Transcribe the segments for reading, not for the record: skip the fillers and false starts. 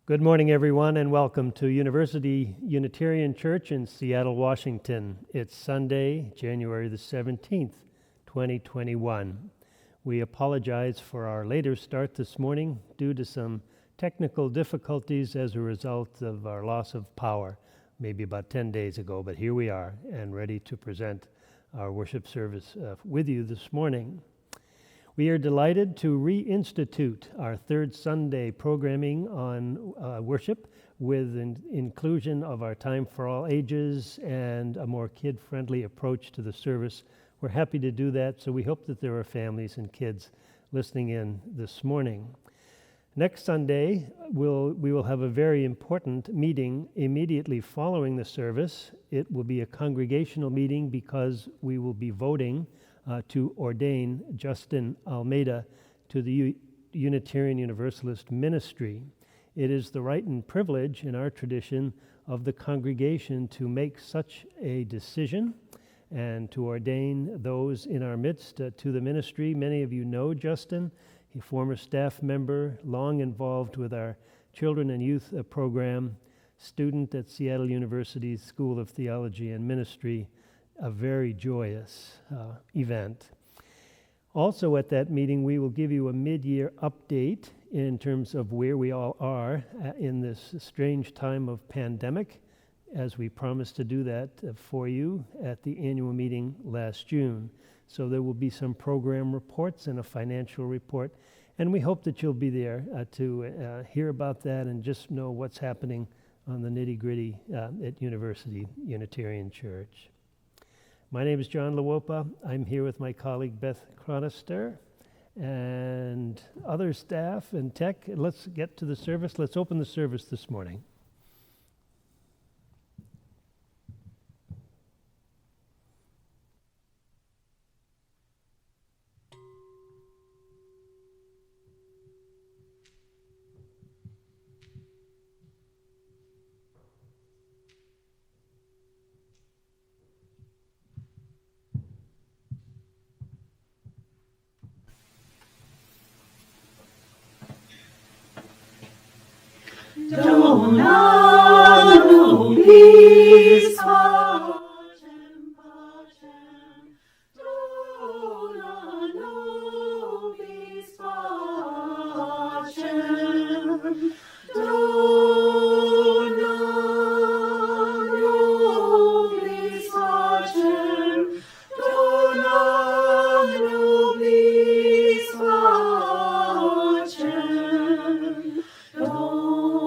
Good morning, everyone, and welcome to University Unitarian Church in Seattle, Washington. It's Sunday, January the 17th, 2021. We apologize for our later start this morning due to some technical difficulties as a result of our loss of power, maybe about 10 days ago, but here we are and ready to present our worship service with you this morning. We are delighted to reinstitute our third Sunday programming on worship with an inclusion of our Time for All Ages and a more kid-friendly approach to the service. We're happy to do that, so we hope that there are families and kids listening in this morning. Next Sunday, we will have a very important meeting immediately following the service. It will be a congregational meeting because we will be voting to ordain Justin Almeida to the Unitarian Universalist ministry. It is the right and privilege in our tradition of the congregation to make such a decision and to ordain those in our midst to the ministry. Many of you know Justin, a former staff member, long involved with our children and youth program, student at Seattle University's School of Theology and Ministry. A very joyous event. Also at that meeting, we will give you a mid-year update in terms of where we all are in this strange time of pandemic, as we promised to do that for you at the annual meeting last June. So there will be some program reports and a financial report, and we hope that you'll be there to hear about that and just know what's happening on the nitty-gritty at University Unitarian Church. My name is John Lawopa. I'm here with my colleague Beth Chronister and other staff and tech. Let's get to the service. Let's open the service this morning. Dona nobis pacem, pacem, dona nobis pacem, dona nobis pacem, dona nobis pacem, dona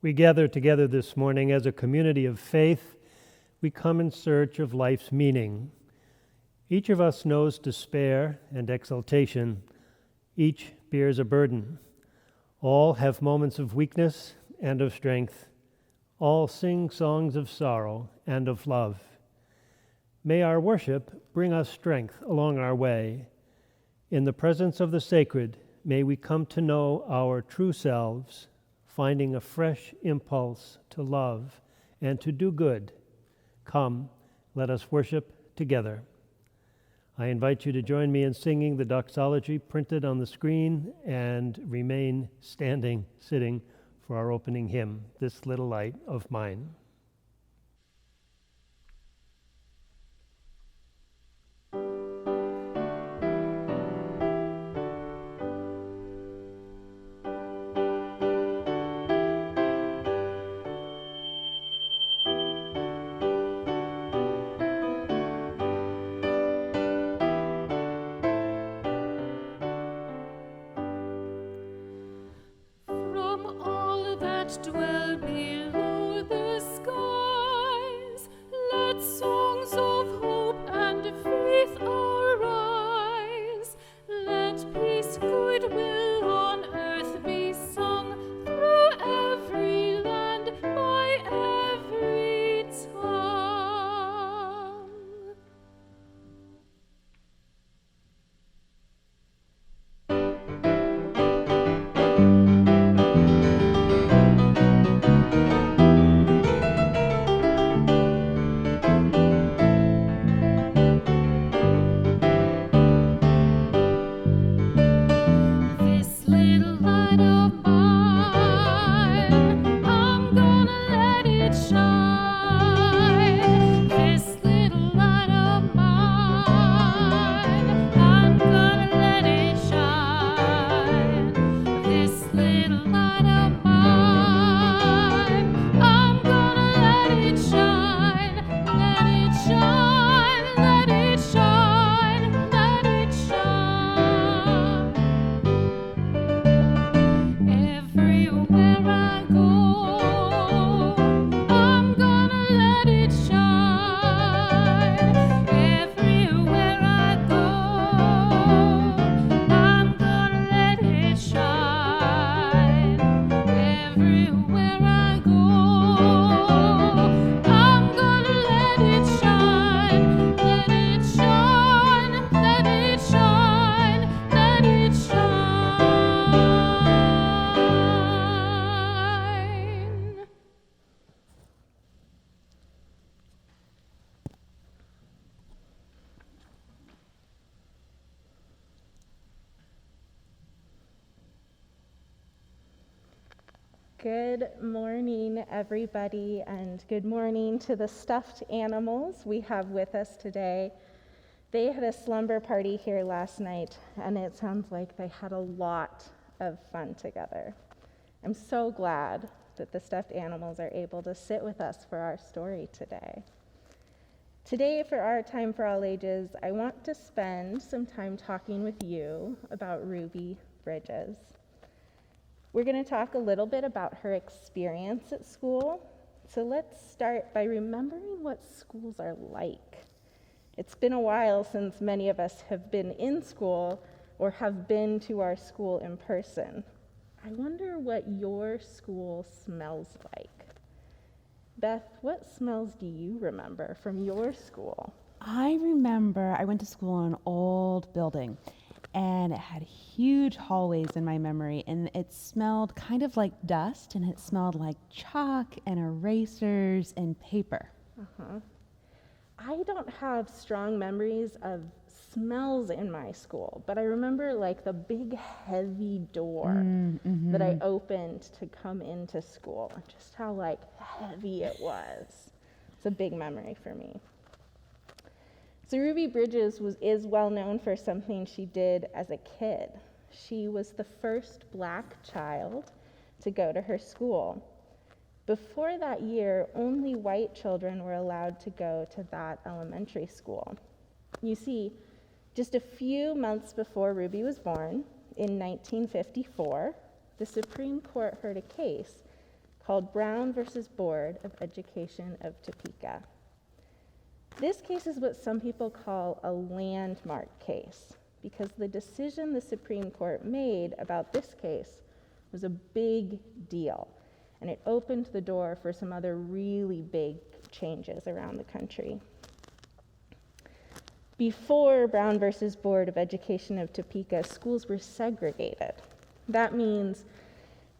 We gather together this morning as a community of faith. We come in search of life's meaning. Each of us knows despair and exaltation. Each bears a burden. All have moments of weakness and of strength. All sing songs of sorrow and of love. May our worship bring us strength along our way. In the presence of the sacred, may we come to know our true selves, finding a fresh impulse to love and to do good. Come, let us worship together. I invite you to join me in singing the doxology printed on the screen and remain standing, sitting for our opening hymn, This Little Light of Mine. Dwell below the skies, let songs of hope and faith arise, let peace, goodwill on earth be sung through every land by every tongue. Good morning, everybody, and good morning to the stuffed animals we have with us today. They had a slumber party here last night, and it sounds like they had a lot of fun together. I'm so glad that the stuffed animals are able to sit with us for our story today. Today, for our Time for All Ages, I want to spend some time talking with you about Ruby Bridges. We're going to talk a little bit about her experience at school. So let's start by remembering what schools are like. It's been a while since many of us have been in school or have been to our school in person. I wonder what your school smells like. Beth, what smells do you remember from your school? I remember I went to school in an old building, and it had huge hallways in my memory, and it smelled kind of like dust, and it smelled like chalk and erasers and paper. I don't have strong memories of smells in my school, but I remember like the big heavy door that I opened to come into school, and just how like heavy it was. It's a big memory for me. So Ruby Bridges is well known for something she did as a kid. She was the first Black child to go to her school. Before that year, only white children were allowed to go to that elementary school. You see, just a few months before Ruby was born, in 1954, the Supreme Court heard a case called Brown versus Board of Education of Topeka. This case is what some people call a landmark case, because the decision the Supreme Court made about this case was a big deal, and it opened the door for some other really big changes around the country. Before Brown versus Board of Education of Topeka, schools were segregated. That means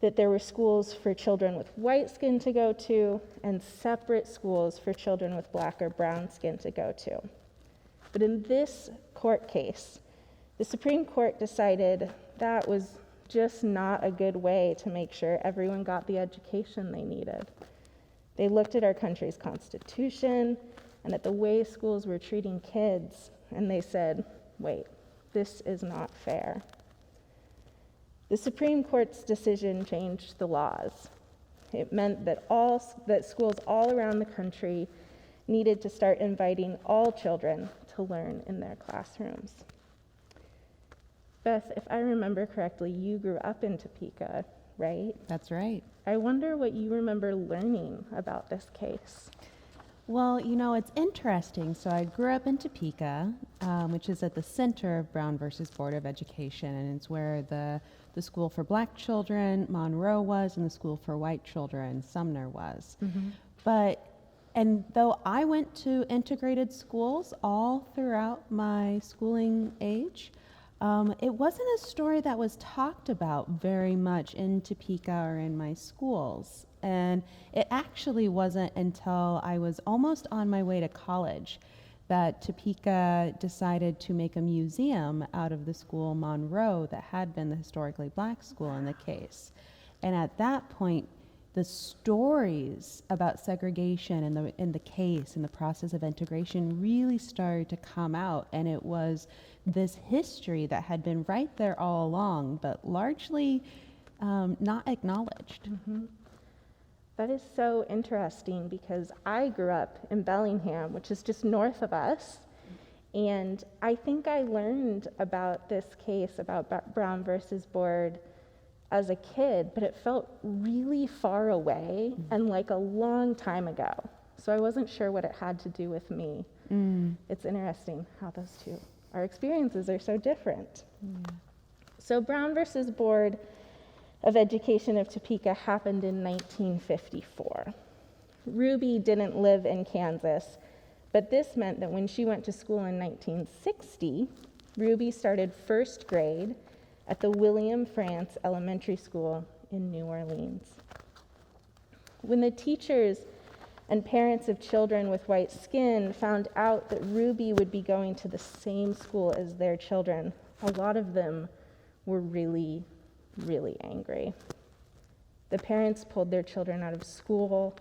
that there were schools for children with white skin to go to and separate schools for children with black or brown skin to go to. But in this court case, the Supreme Court decided that was just not a good way to make sure everyone got the education they needed. They looked at our country's constitution and at the way schools were treating kids, and they said, wait, this is not fair. The Supreme Court's decision changed the laws. It meant that schools all around the country needed to start inviting all children to learn in their classrooms. Beth, if I remember correctly, you grew up in Topeka, right? That's right. I wonder what you remember learning about this case. Well, it's interesting. So I grew up in Topeka, which is at the center of Brown versus Board of Education, and it's where the school for black children, Monroe, was, and the school for white children, Sumner, was. And though I went to integrated schools all throughout my schooling age, it wasn't a story that was talked about very much in Topeka or in my schools. And it actually wasn't until I was almost on my way to college that Topeka decided to make a museum out of the school Monroe that had been the historically black school in the case. And at that point, the stories about segregation in the case and the process of integration really started to come out, and it was this history that had been right there all along, but largely not acknowledged. That is so interesting, because I grew up in Bellingham, which is just north of us, and I think I learned about this case, about Brown versus Board, as a kid, but it felt really far away and like a long time ago. So I wasn't sure what it had to do with me. It's interesting how our experiences are so different. So Brown versus Board of Education of Topeka happened in 1954. Ruby didn't live in Kansas, but this meant that when she went to school in 1960, Ruby started first grade at the William France Elementary School in New Orleans. When the teachers and parents of children with white skin found out that Ruby would be going to the same school as their children, a lot of them were really, really angry. The parents pulled their children out of school,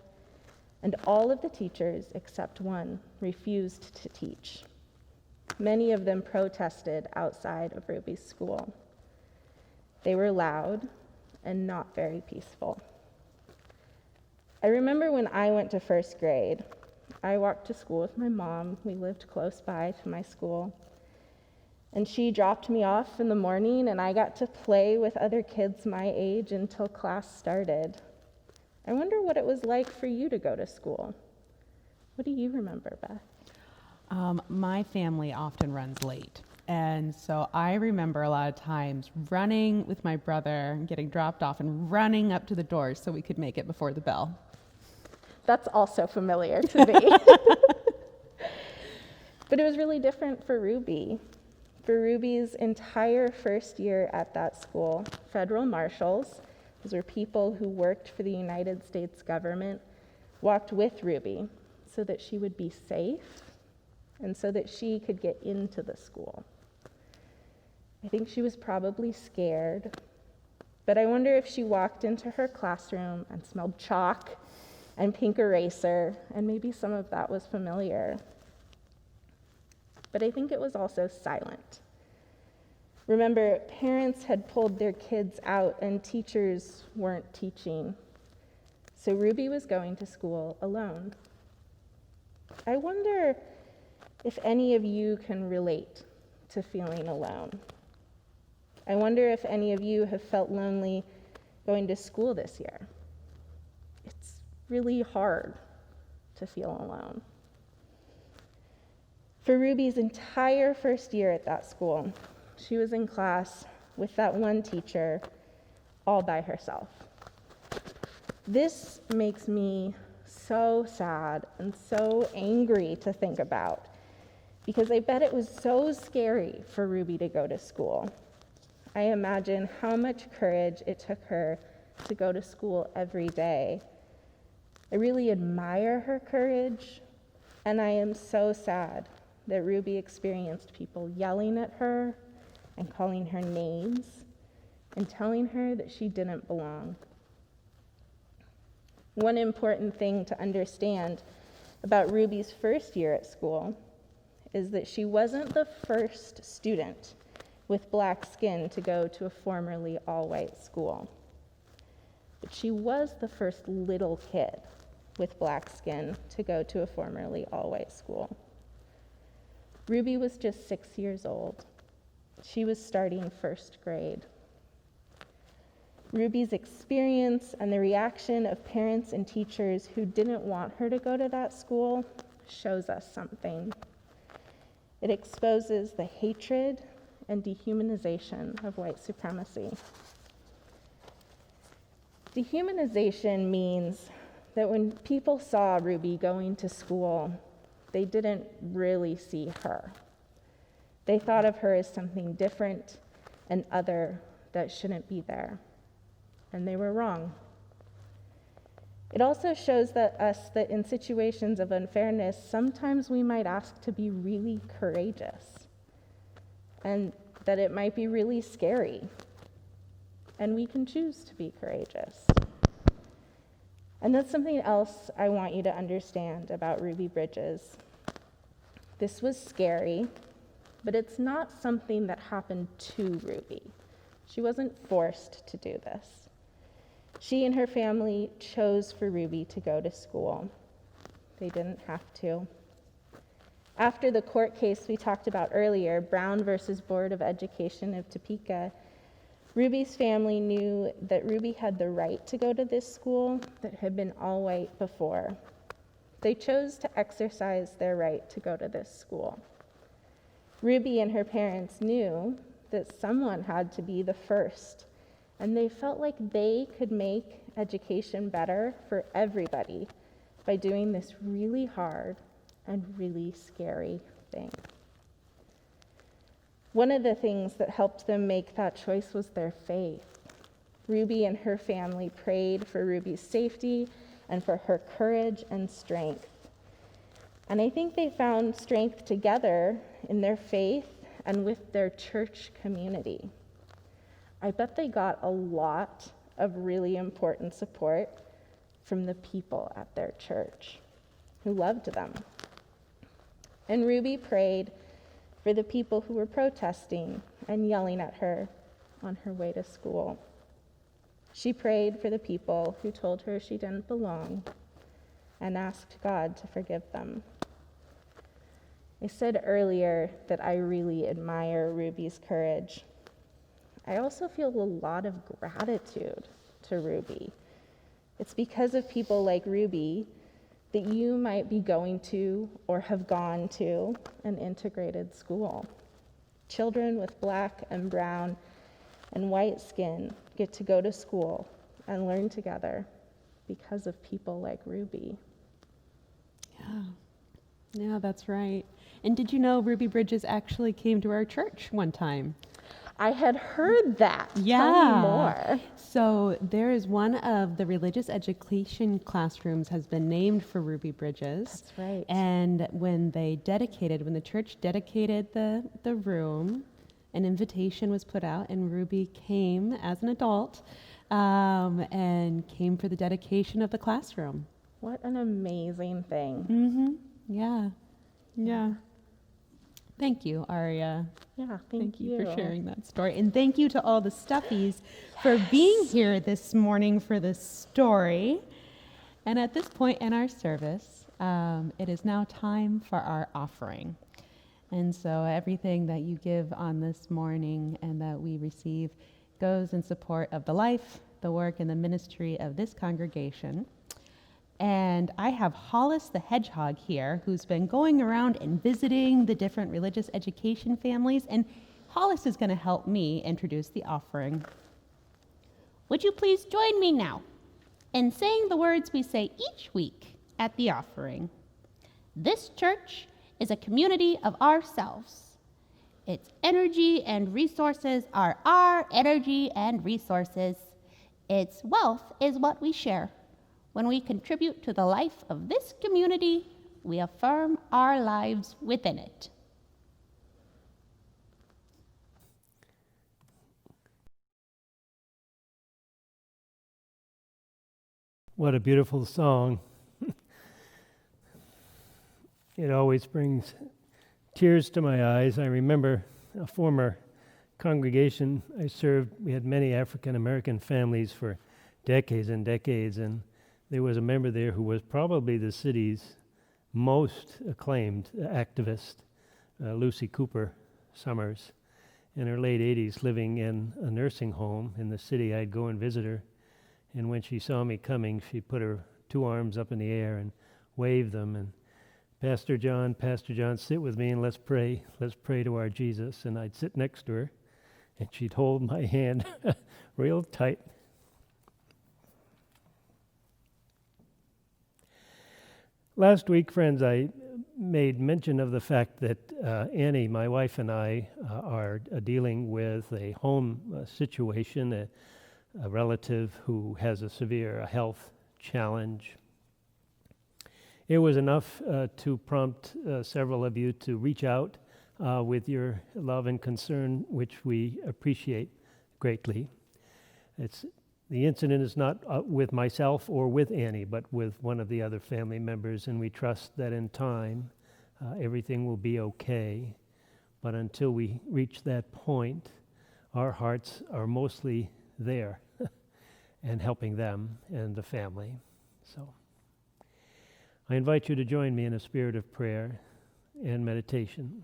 and all of the teachers, except one, refused to teach. Many of them protested outside of Ruby's school. They were loud and not very peaceful. I remember when I went to first grade, I walked to school with my mom. We lived close by to my school. And she dropped me off in the morning, and I got to play with other kids my age until class started. I wonder what it was like for you to go to school. What do you remember, Beth? My family often runs late. And so I remember a lot of times running with my brother, getting dropped off and running up to the doors so we could make it before the bell. That's also familiar to me. But it was really different for Ruby. For Ruby's entire first year at that school, federal marshals, those were people who worked for the United States government, walked with Ruby so that she would be safe and so that she could get into the school. I think she was probably scared, but I wonder if she walked into her classroom and smelled chalk and pink eraser, and maybe some of that was familiar. But I think it was also silent. Remember, parents had pulled their kids out and teachers weren't teaching. So Ruby was going to school alone. I wonder if any of you can relate to feeling alone. I wonder if any of you have felt lonely going to school this year. really hard to feel alone. For Ruby's entire first year at that school, she was in class with that one teacher all by herself. This makes me so sad and so angry to think about, because I bet it was so scary for Ruby to go to school. I imagine how much courage it took her to go to school every day. I really admire her courage, and I am so sad that Ruby experienced people yelling at her and calling her names and telling her that she didn't belong. One important thing to understand about Ruby's first year at school is that she wasn't the first student with black skin to go to a formerly all-white school. But she was the first little kid with black skin to go to a formerly all-white school. Ruby was just 6 years old. She was starting first grade. Ruby's experience and the reaction of parents and teachers who didn't want her to go to that school shows us something. It exposes the hatred and dehumanization of white supremacy. Dehumanization means that when people saw Ruby going to school, they didn't really see her. They thought of her as something different and other that shouldn't be there. And they were wrong. It also shows us that in situations of unfairness, sometimes we might ask to be really courageous, and that it might be really scary, and we can choose to be courageous. And that's something else I want you to understand about Ruby Bridges. This was scary, but it's not something that happened to Ruby. She wasn't forced to do this. She and her family chose for Ruby to go to school. They didn't have to. After the court case we talked about earlier, Brown versus Board of Education of Topeka, Ruby's family knew that Ruby had the right to go to this school that had been all white before. They chose to exercise their right to go to this school. Ruby and her parents knew that someone had to be the first, and they felt like they could make education better for everybody by doing this really hard and really scary thing. One of the things that helped them make that choice was their faith. Ruby and her family prayed for Ruby's safety and for her courage and strength. And I think they found strength together in their faith and with their church community. I bet they got a lot of really important support from the people at their church who loved them. And Ruby prayed for the people who were protesting and yelling at her on her way to school. She prayed for the people who told her she didn't belong and asked God to forgive them. I said earlier that I really admire Ruby's courage. I also feel a lot of gratitude to Ruby. It's because of people like Ruby that you might be going to or have gone to an integrated school. Children with black and brown and white skin get to go to school and learn together because of people like Ruby. Yeah, that's right. And did you know Ruby Bridges actually came to our church one time? I had heard that. Yeah. Tell me more. So there is one of the religious education classrooms has been named for Ruby Bridges. That's right. And when the church dedicated the room, an invitation was put out, and Ruby came as an adult and came for the dedication of the classroom. What an amazing thing. Mm-hmm. Yeah. Thank you, Aria. Yeah, Thank you for sharing that story. And thank you to all the Stuffies for being here this morning for this story. And at this point in our service, it is now time for our offering. And so everything that you give on this morning and that we receive goes in support of the life, the work, and the ministry of this congregation. And I have Hollis the Hedgehog here, who's been going around and visiting the different religious education families, and Hollis is going to help me introduce the offering. Would you please join me now in saying the words we say each week at the offering? This church is a community of ourselves. Its energy and resources are our energy and resources. Its wealth is what we share. When we contribute to the life of this community, we affirm our lives within it. What a beautiful song. It always brings tears to my eyes. I remember a former congregation I served. We had many African American families for decades and decades, and there was a member there who was probably the city's most acclaimed activist, Lucy Cooper Summers, in her late 80s, living in a nursing home in the city. I'd go and visit her, and when she saw me coming, she put her two arms up in the air and waved them, and Pastor John, sit with me and let's pray to our Jesus. And I'd sit next to her, and she'd hold my hand real tight. Last week, friends, I made mention of the fact that Annie, my wife, and I are dealing with a home situation, a relative who has a severe health challenge. It was enough to prompt several of you to reach out with your love and concern, which we appreciate greatly. The incident is not with myself or with Annie, but with one of the other family members, and we trust that in time everything will be okay. But until we reach that point, our hearts are mostly there and helping them and the family. So I invite you to join me in a spirit of prayer and meditation.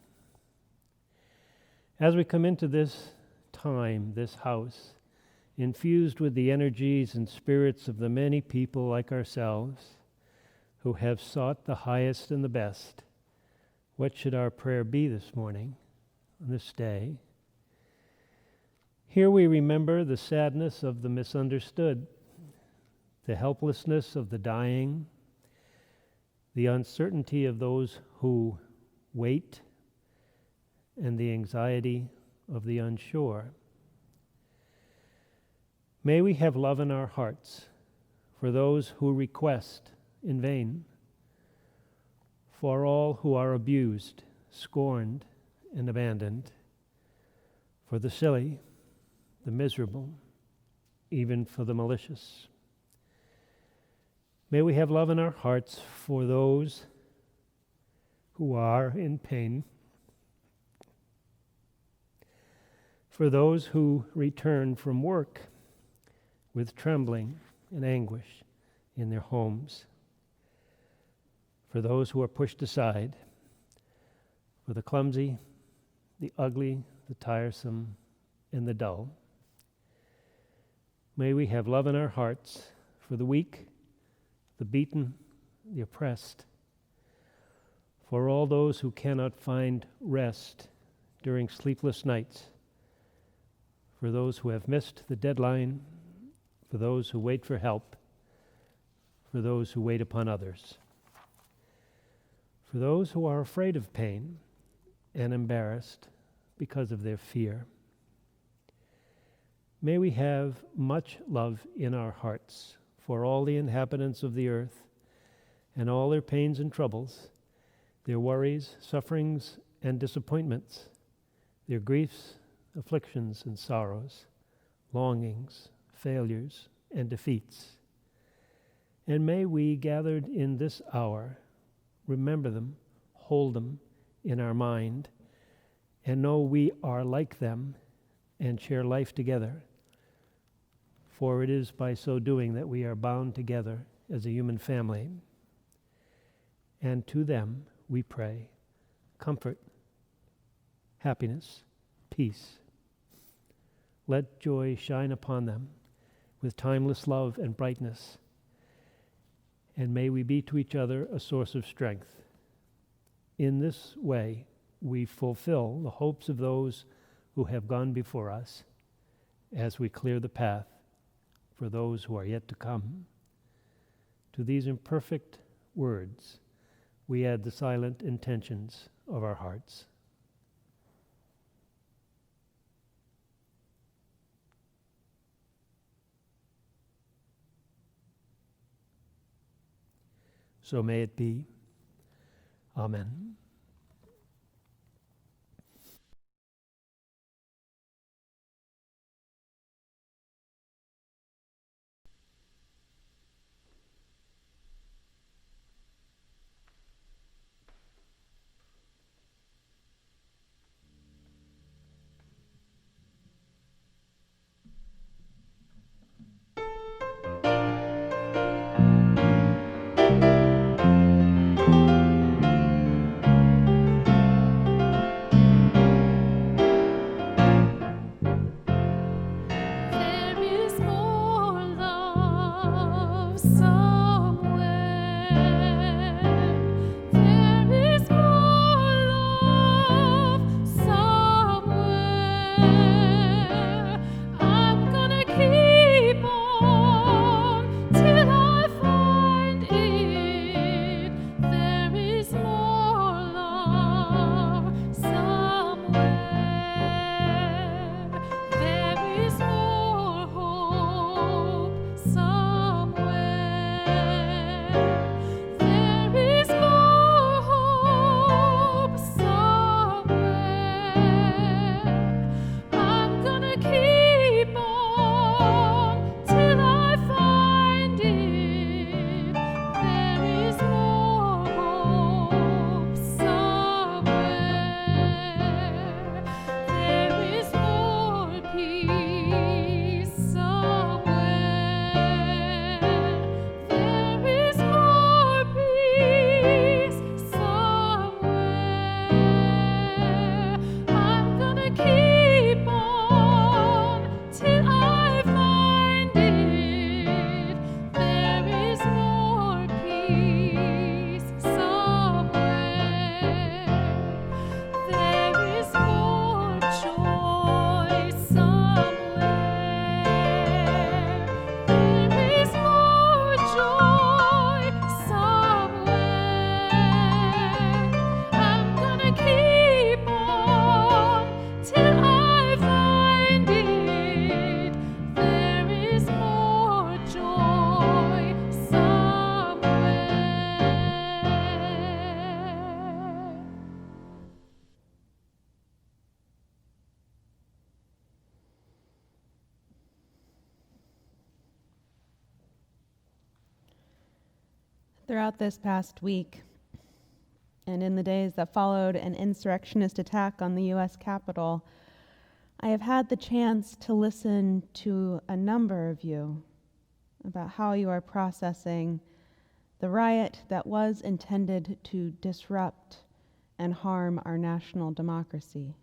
As we come into this time, this house, infused with the energies and spirits of the many people like ourselves who have sought the highest and the best, what should our prayer be this morning, on this day? Here we remember the sadness of the misunderstood, the helplessness of the dying, the uncertainty of those who wait, and the anxiety of the unsure. May we have love in our hearts for those who request in vain, for all who are abused, scorned, and abandoned, for the silly, the miserable, even for the malicious. May we have love in our hearts for those who are in pain, for those who return from work with trembling and anguish in their homes, for those who are pushed aside, for the clumsy, the ugly, the tiresome, and the dull. May we have love in our hearts for the weak, the beaten, the oppressed, for all those who cannot find rest during sleepless nights, for those who have missed the deadline, for those who wait for help, for those who wait upon others, for those who are afraid of pain and embarrassed because of their fear. May we have much love in our hearts for all the inhabitants of the earth and all their pains and troubles, their worries, sufferings, and disappointments, their griefs, afflictions, and sorrows, longings, failures, and defeats. And may we, gathered in this hour, remember them, hold them in our mind, and know we are like them and share life together. For it is by so doing that we are bound together as a human family. And to them we pray comfort, happiness, peace. Let joy shine upon them with timeless love and brightness. And may we be to each other a source of strength. In this way, we fulfill the hopes of those who have gone before us as we clear the path for those who are yet to come. To these imperfect words, we add the silent intentions of our hearts. So may it be. Amen. There is more love somewhere. There is more love somewhere. I'm gonna keep on till I find it. There is more love somewhere. There is more hope somewhere. There is more hope somewhere. I'm gonna keep on till I find it. There is more hope somewhere. There is more peace somewhere. There is more peace somewhere. I'm gonna keep on till I find it. There is more peace somewhere. There is more joy somewhere. There is more joy somewhere. I'm gonna keep on till I find it. There is more joy somewhere. Throughout this past week, and in the days that followed an insurrectionist attack on the U.S. Capitol, I have had the chance to listen to a number of you about how you are processing the riot that was intended to disrupt and harm our national democracy.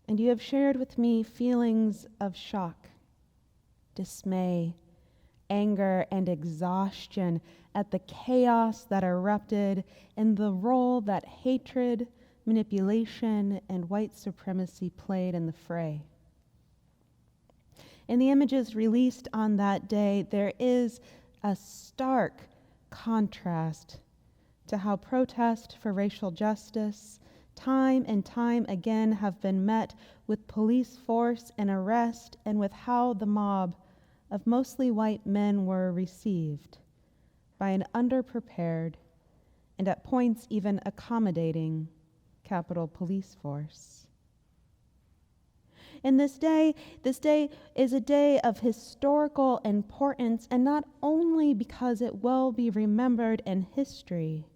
And you have shared with me feelings of shock, dismay, anger, and exhaustion at the chaos that erupted and the role that hatred, manipulation, and white supremacy played in the fray. In the images released on that day, there is a stark contrast to how protest for racial justice time and time again have been met with police force and arrest, and with how the mob of mostly white men were received by an underprepared and at points even accommodating Capitol Police force. And this day is a day of historical importance, and not only because it will be remembered in history,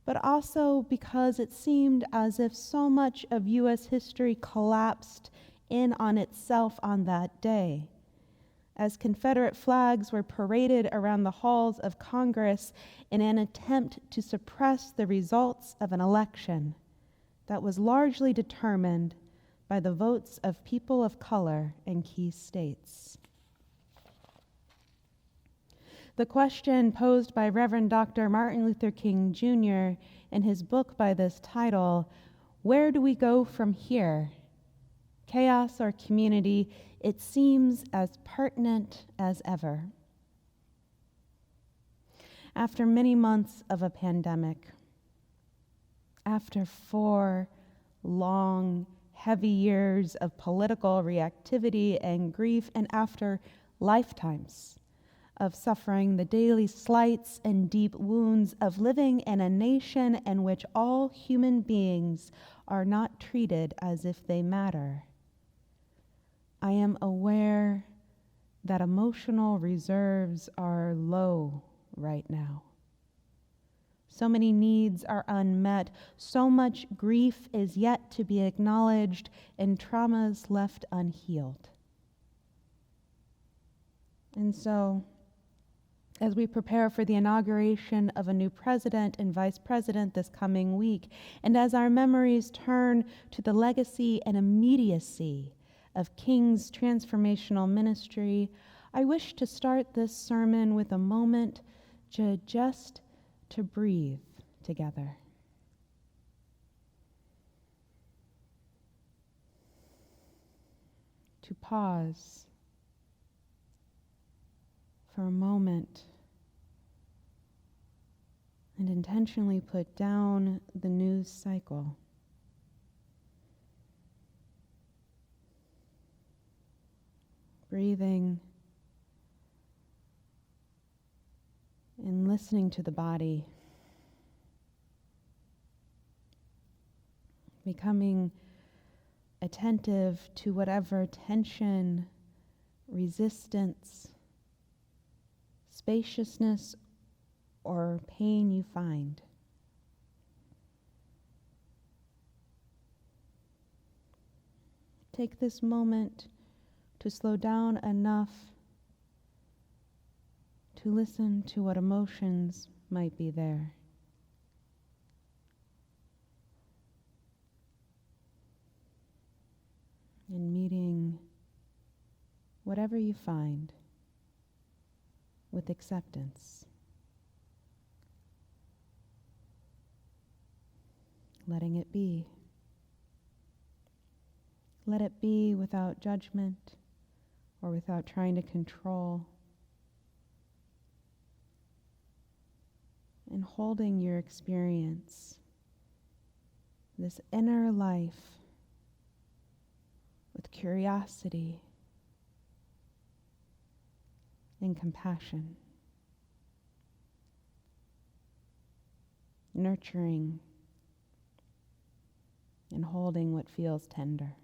but also because it seemed as if so much of U.S. history collapsed in on itself on that day, as Confederate flags were paraded around the halls of Congress in an attempt to suppress the results of an election that was largely determined by the votes of people of color in key states. The question posed by Reverend Dr. Martin Luther King Jr. in his book by this title, "Where do we go from here? Chaos or community?" it seems as pertinent as ever. After many months of a pandemic, after 4 long, heavy years of political reactivity and grief, and after lifetimes of suffering the daily slights and deep wounds of living in a nation in which all human beings are not treated as if they matter, I am aware that emotional reserves are low right now. So many needs are unmet, so much grief is yet to be acknowledged, and traumas left unhealed. And so, as we prepare for the inauguration of a new president and vice president this coming week, and as our memories turn to the legacy and immediacy of King's transformational ministry, I wish to start this sermon with a moment just to breathe together. To pause for a moment and intentionally put down the news cycle. Breathing and listening to the body, becoming attentive to whatever tension, resistance, spaciousness, or pain you find. Take this moment to slow down enough to listen to what emotions might be there. And meeting whatever you find with acceptance. Letting it be. Let it be without judgment or without trying to control. And holding your experience, this inner life, with curiosity and compassion, nurturing and holding what feels tender.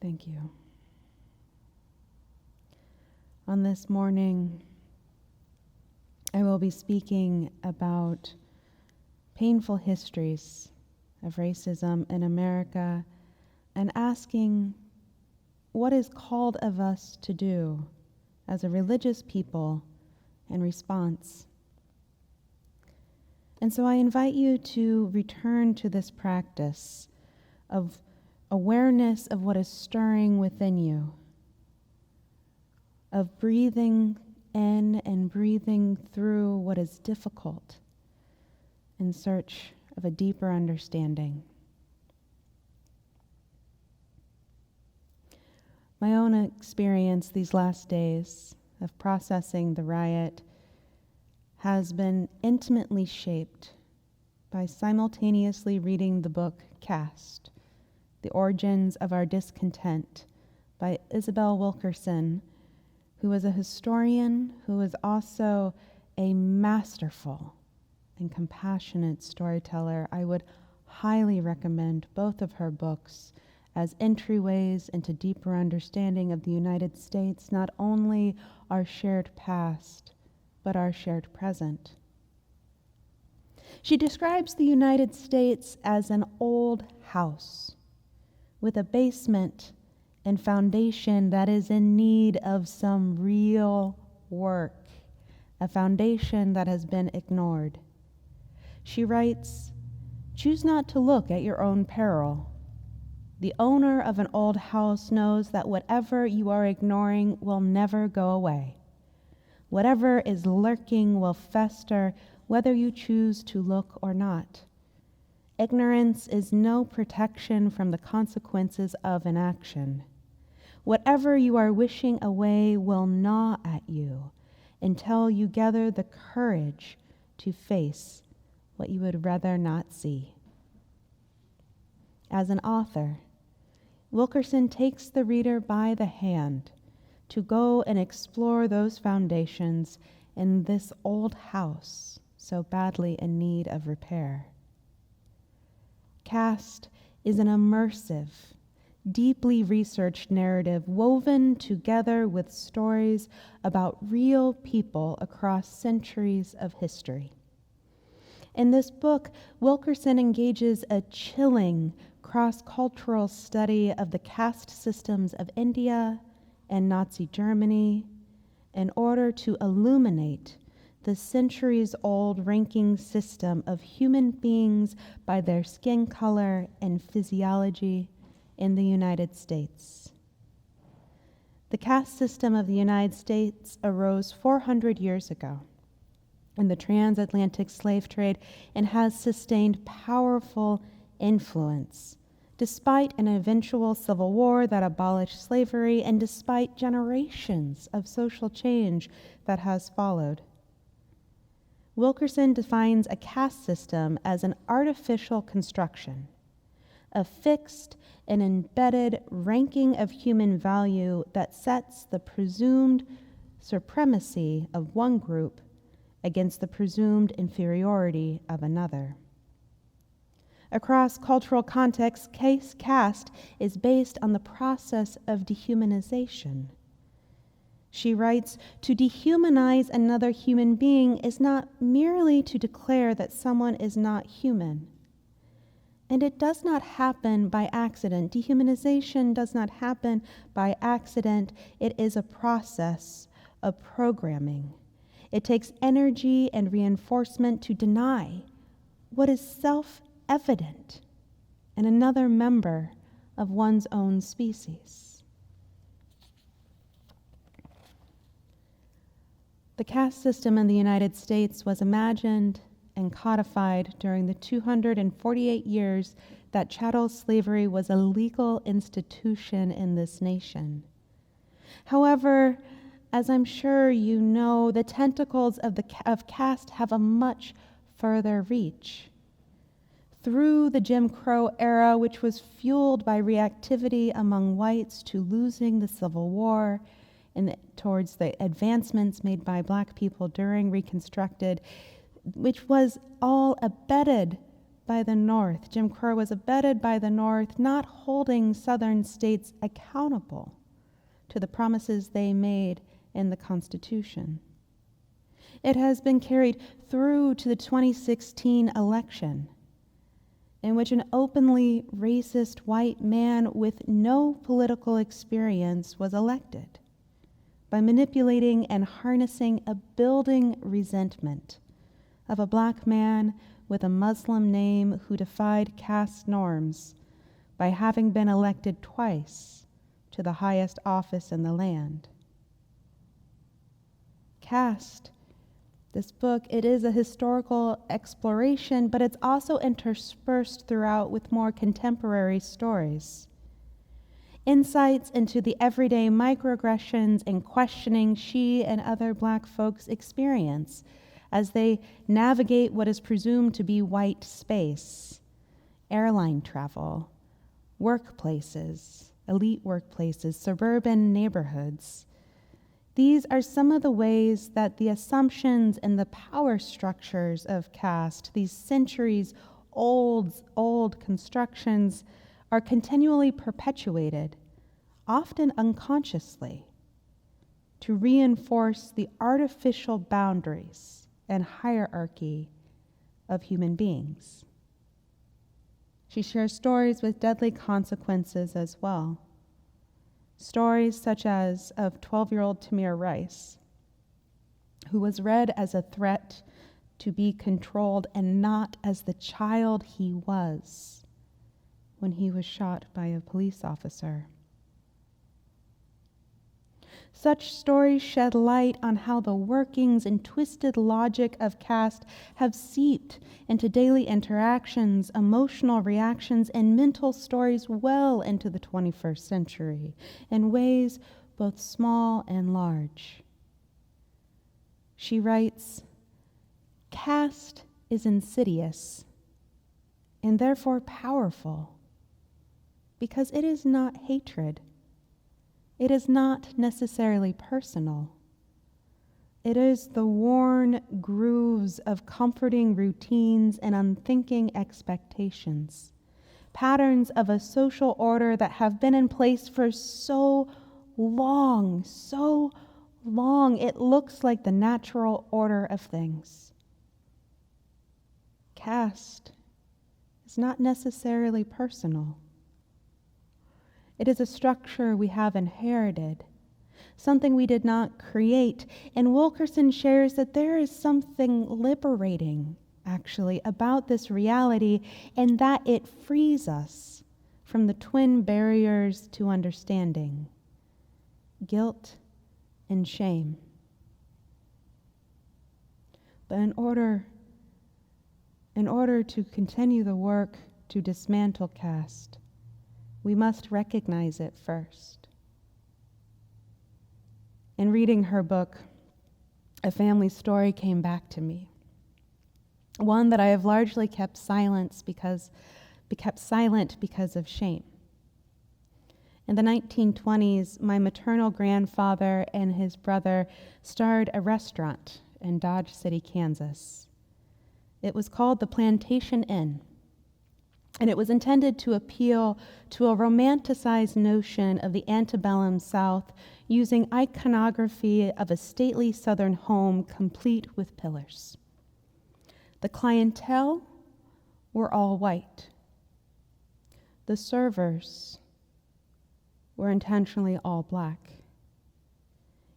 Thank you. On this morning, I will be speaking about painful histories of racism in America and asking what is called of us to do as a religious people in response. And so I invite you to return to this practice of awareness of what is stirring within you, of breathing in and breathing through what is difficult in search of a deeper understanding. My own experience these last days of processing the riot has been intimately shaped by simultaneously reading the book Caste, The Origins of Our Discontent by Isabel Wilkerson, who is a historian who is also a masterful and compassionate storyteller. I would highly recommend both of her books as entryways into deeper understanding of the United States, not only our shared past, but our shared present. She describes the United States as an old house with a basement and foundation that is in need of some real work, a foundation that has been ignored. She writes, "Choose not to look at your own peril. The owner of an old house knows that whatever you are ignoring will never go away. Whatever is lurking will fester, whether you choose to look or not. Ignorance is no protection from the consequences of inaction. Whatever you are wishing away will gnaw at you until you gather the courage to face what you would rather not see." As an author, Wilkerson takes the reader by the hand to go and explore those foundations in this old house so badly in need of repair. Caste is an immersive, deeply researched narrative woven together with stories about real people across centuries of history. In this book, Wilkerson engages a chilling cross-cultural study of the caste systems of India and Nazi Germany in order to illuminate the centuries-old ranking system of human beings by their skin color and physiology in the United States. The caste system of the United States arose 400 years ago in the transatlantic slave trade and has sustained powerful influence despite an eventual civil war that abolished slavery and despite generations of social change that has followed. Wilkerson defines a caste system as an artificial construction, a fixed and embedded ranking of human value that sets the presumed supremacy of one group against the presumed inferiority of another. Across cultural contexts, caste is based on the process of dehumanization. She writes, "To dehumanize another human being is not merely to declare that someone is not human. And it does not happen by accident. Dehumanization does not happen by accident. It is a process of programming. It takes energy and reinforcement to deny what is self-evident in another member of one's own species." The caste system in the United States was imagined and codified during the 248 years that chattel slavery was a legal institution in this nation. However, as I'm sure you know, the tentacles of caste have a much further reach. Through the Jim Crow era, which was fueled by reactivity among whites to losing the Civil War and towards the advancements made by Black people during Reconstructed, which was all abetted by the North. Jim Crow was abetted by the North, not holding Southern states accountable to the promises they made in the Constitution. It has been carried through to the 2016 election, in which an openly racist white man with no political experience was elected by manipulating and harnessing a building resentment of a Black man with a Muslim name who defied caste norms by having been elected twice to the highest office in the land. Caste, this book, it is a historical exploration, but it's also interspersed throughout with more contemporary stories. Insights into the everyday microaggressions and questioning she and other Black folks experience as they navigate what is presumed to be white space, airline travel, workplaces, elite workplaces, suburban neighborhoods. These are some of the ways that the assumptions and the power structures of caste, these centuries old constructions, are continually perpetuated, often unconsciously, to reinforce the artificial boundaries and hierarchy of human beings. She shares stories with deadly consequences as well. Stories such as of 12-year-old Tamir Rice, who was read as a threat to be controlled and not as the child he was when he was shot by a police officer. Such stories shed light on how the workings and twisted logic of caste have seeped into daily interactions, emotional reactions, and mental stories well into the 21st century in ways both small and large. She writes, "Caste is insidious and therefore powerful because it is not hatred. It is not necessarily personal. It is the worn grooves of comforting routines and unthinking expectations, patterns of a social order that have been in place for so long, it looks like the natural order of things. Caste is not necessarily personal. It is a structure we have inherited, something we did not create. And Wilkerson shares that there is something liberating, actually, about this reality, and that it frees us from the twin barriers to understanding: guilt and shame. But in order to continue the work to dismantle caste, we must recognize it first. In reading her book, a family story came back to me, one that I have largely kept silent because of shame. In the 1920s, my maternal grandfather and his brother started a restaurant in Dodge City, Kansas. It was called the Plantation Inn, and it was intended to appeal to a romanticized notion of the antebellum South using iconography of a stately Southern home complete with pillars. The clientele were all white. The servers were intentionally all black,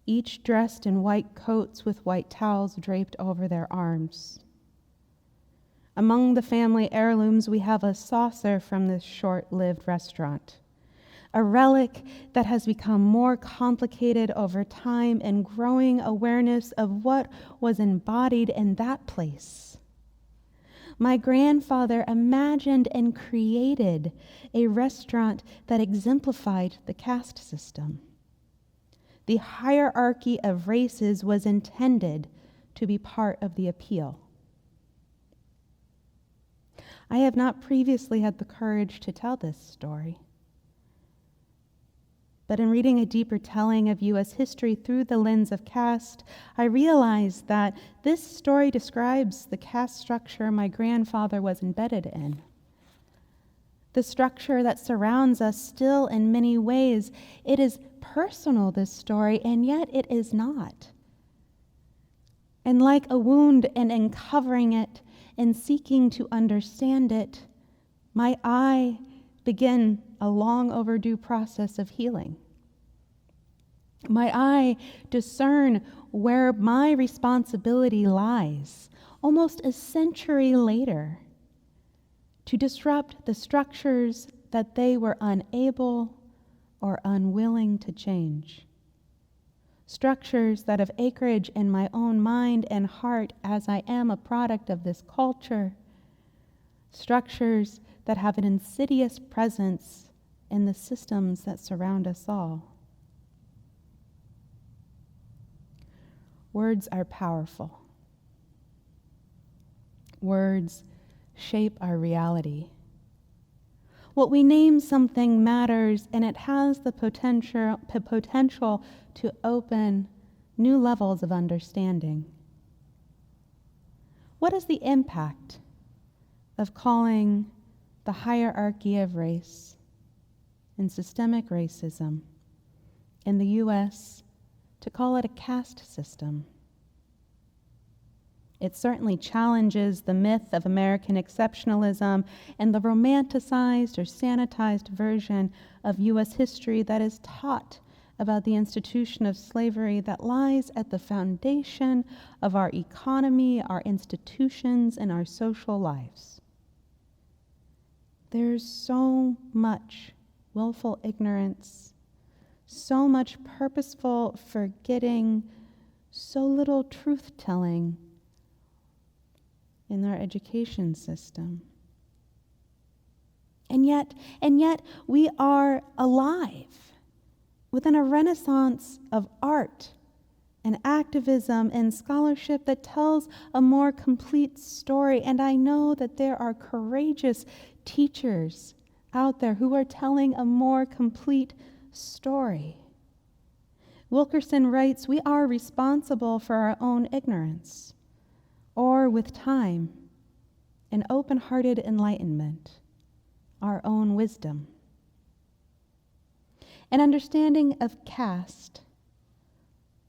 each dressed in white coats with white towels draped over their arms. Among the family heirlooms, we have a saucer from this short-lived restaurant, a relic that has become more complicated over time and growing awareness of what was embodied in that place. My grandfather imagined and created a restaurant that exemplified the caste system. The hierarchy of races was intended to be part of the appeal. I have not previously had the courage to tell this story. But in reading a deeper telling of U.S. history through the lens of caste, I realized that this story describes the caste structure my grandfather was embedded in. The structure that surrounds us still in many ways. It is personal, this story, and yet it is not. And like a wound, and in covering it and seeking to understand it, might I begin a long overdue process of healing? Might I discern where my responsibility lies almost a century later to disrupt the structures that they were unable or unwilling to change? Structures that have acreage in my own mind and heart as I am a product of this culture. Structures that have an insidious presence in the systems that surround us all. Words are powerful. Words shape our reality. What we name something matters, and it has the potential to open new levels of understanding. What is the impact of calling the hierarchy of race and systemic racism in the U.S. to call it a caste system? It certainly challenges the myth of American exceptionalism and the romanticized or sanitized version of U.S. history that is taught about the institution of slavery that lies at the foundation of our economy, our institutions, and our social lives. There's so much willful ignorance, so much purposeful forgetting, so little truth-telling in our education system. And yet we are alive within a renaissance of art and activism and scholarship that tells a more complete story. And I know that there are courageous teachers out there who are telling a more complete story. Wilkerson writes, "We are responsible for our own ignorance, or with time and open-hearted enlightenment, our own wisdom." An understanding of caste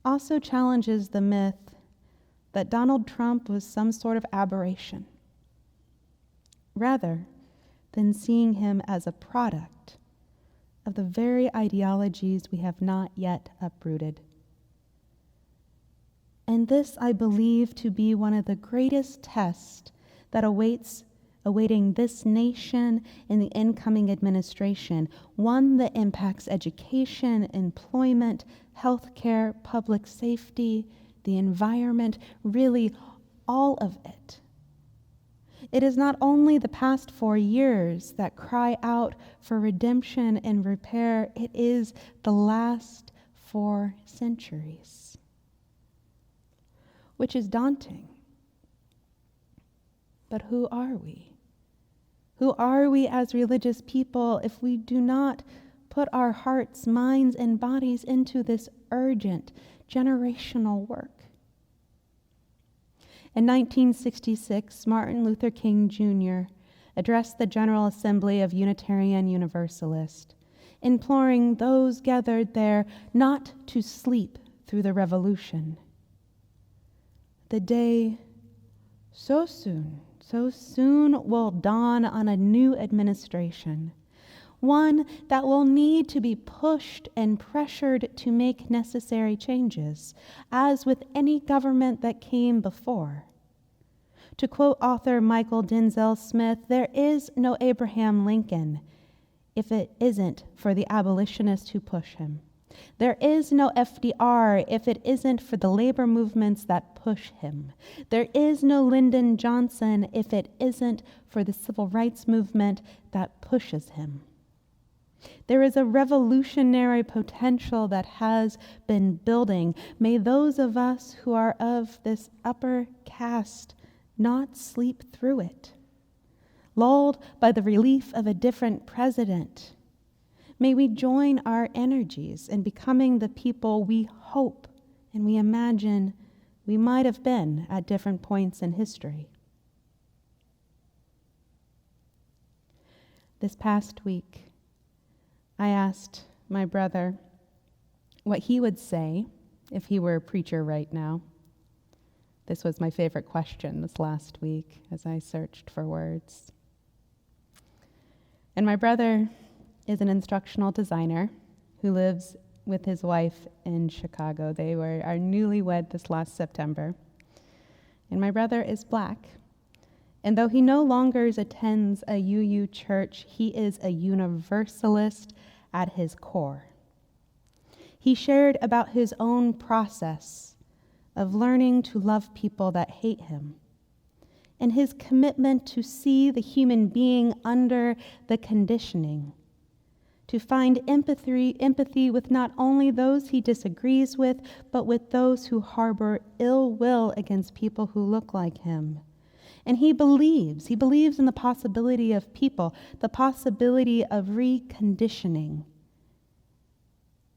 also challenges the myth that Donald Trump was some sort of aberration, rather than seeing him as a product of the very ideologies we have not yet uprooted. And this, I believe, to be one of the greatest tests that awaiting this nation in the incoming administration, one that impacts education, employment, healthcare, public safety, the environment, really all of it. It is not only the past 4 years that cry out for redemption and repair, it is the last 4 centuries, which is daunting. But who are we? Who are we as religious people if we do not put our hearts, minds, and bodies into this urgent generational work? In 1966, Martin Luther King Jr. addressed the General Assembly of Unitarian Universalists, imploring those gathered there not to sleep through the revolution. The day so soon will dawn on a new administration, one that will need to be pushed and pressured to make necessary changes, as with any government that came before. To quote author Michael Denzel Smith, there is no Abraham Lincoln if it isn't for the abolitionists who push him. There is no FDR if it isn't for the labor movements that push him. There is no Lyndon Johnson if it isn't for the civil rights movement that pushes him. There is a revolutionary potential that has been building. May those of us who are of this upper caste not sleep through it. Lulled by the relief of a different president, may we join our energies in becoming the people we hope and we imagine we might have been at different points in history. This past week, I asked my brother what he would say if he were a preacher right now. This was my favorite question this last week as I searched for words. And my brother is an instructional designer who lives with his wife in Chicago. They are newlywed this last September. And my brother is Black. And though he no longer attends a UU church, he is a universalist at his core. He shared about his own process of learning to love people that hate him, and his commitment to see the human being under the conditioning, to find empathy with not only those he disagrees with, but with those who harbor ill will against people who look like him. And he believes in the possibility of people, the possibility of reconditioning.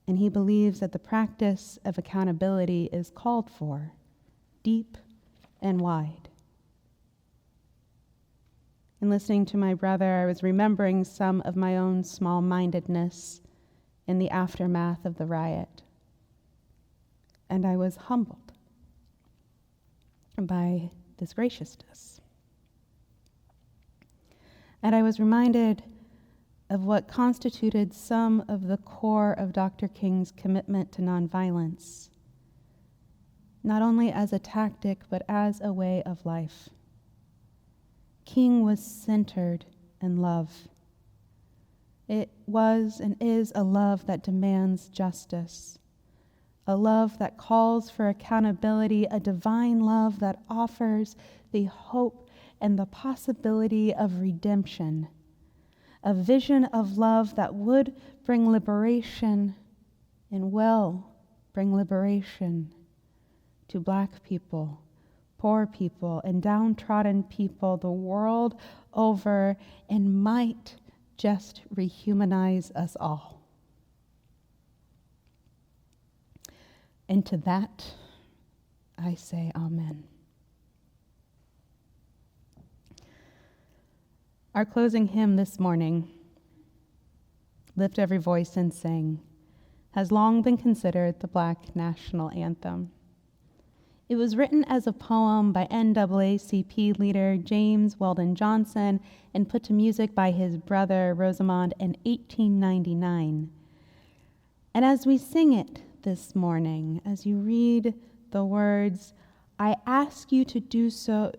And he believes that the practice of accountability is called for, deep and wide. In listening to my brother, I was remembering some of my own small-mindedness in the aftermath of the riot. And I was humbled by this graciousness. And I was reminded of what constituted some of the core of Dr. King's commitment to nonviolence, not only as a tactic, but as a way of life. King was centered in love. It was and is a love that demands justice, a love that calls for accountability, a divine love that offers the hope and the possibility of redemption, a vision of love that would bring liberation and will bring liberation to Black people, poor people, and downtrodden people the world over, and might just rehumanize us all. And to that, I say amen. Our closing hymn this morning, Lift Every Voice and Sing, has long been considered the Black national anthem. It was written as a poem by NAACP leader James Weldon Johnson and put to music by his brother Rosamond in 1899. And as we sing it this morning, as you read the words, I ask you to do so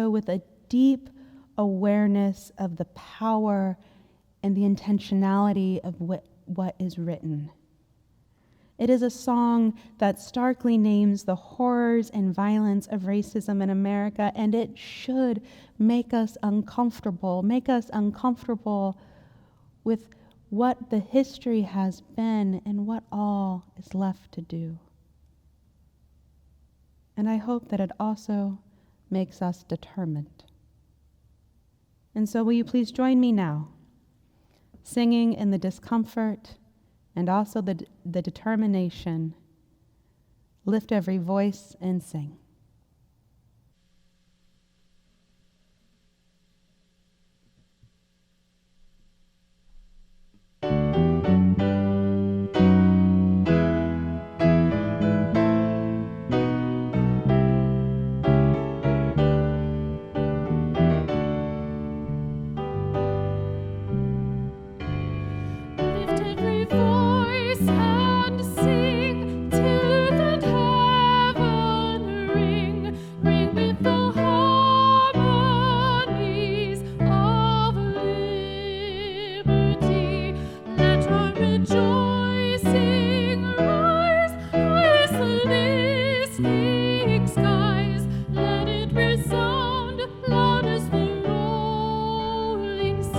with a deep awareness of the power and the intentionality of what is written. It is a song that starkly names the horrors and violence of racism in America, and it should make us uncomfortable with what the history has been and what all is left to do. And I hope that it also makes us determined. And so will you please join me now, singing in the discomfort and also the determination. Lift every voice and sing. Lift every voice and sing till the heaven ring, ring with the harmonies of liberty. Let our rejoicing rise with the listening skies. Let it resound loud as the rolling sea.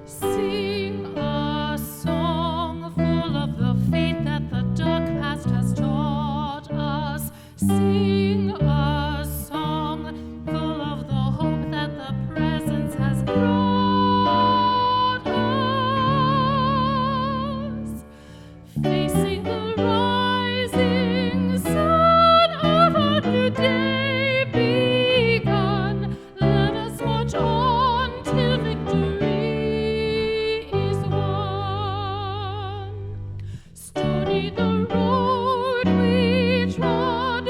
Sing a song full of the faith that the dark past has taught us. Sing a song full of the hope that the presence has brought us. Facing the rising sun of a new day begun, let us march on till victory is won. Stony the road we trod,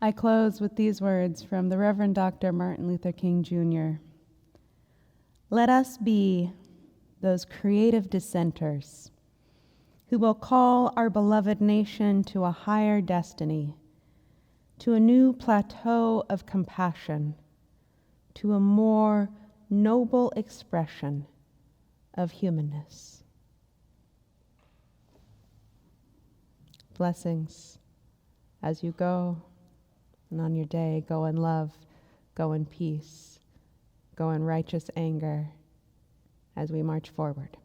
I close with these words from the Reverend Dr. Martin Luther King Jr. Let us be those creative dissenters who will call our beloved nation to a higher destiny, to a new plateau of compassion, to a more noble expression of humanness. Blessings as you go, and on your day, go in love, go in peace, go in righteous anger as we march forward.